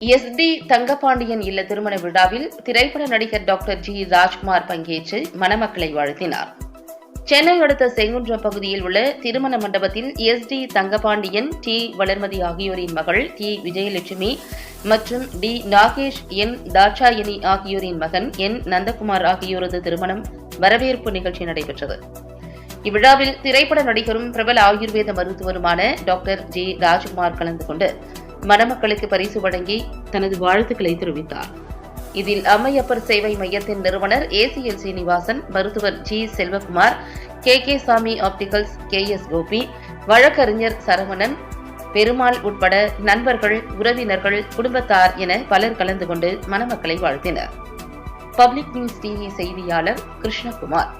SD Thangapandian இல்ல திருமண விழாவில் திரைப்பட நடிகர் டாக்டர் ஜி ராஜ்குமார் பங்கேற்று மணமக்களை வாழ்த்தினார். சென்னை அடுத்த செங்குன்றம் பகுதியில் உள்ள திருமண மண்டபத்தில் SD தங்கபாண்டியன், T வளர்மதி ஆகியோரின் மகள் T விஜயலட்சுமி மற்றும் D நாகேஷ், N தாட்சாயணி ஆகியோரின் மகன் N நந்தகுமார் ஆகியோரது திருமணம் வரவேற்பு நிகழ்ச்சி நடைபெற்றது. இவ்விழாவில் திரைப்பட நடிகரும் பிரபல ஆயுர்வேத மருத்துவருமான டாக்டர் ஜி ராஜ்குமார் கலந்து கொண்டு மணமக்களுக்கு பரிசு வழங்கி தனது வாழ்த்துக்களை தெரிவித்தார். இதில் அம்மையப்பர் சேவை மையத்தின் நிறுவனர் ACL சீனிவாசன், மருத்துவர் G செல்வகுமார், KK சாமி ஆப்டிகல்ஸ் KS கோபி, வழக்கறிஞர் சரவணன், பெருமாள் உட்பட நண்பர்கள், உறவினர்கள், குடும்பத்தார் என பலர் கலந்து கொண்டு மணமக்களை வாழ்த்தினர். பப்ளிக் நியூஸ் TV செய்தியாளர் கிருஷ்ணகுமார்.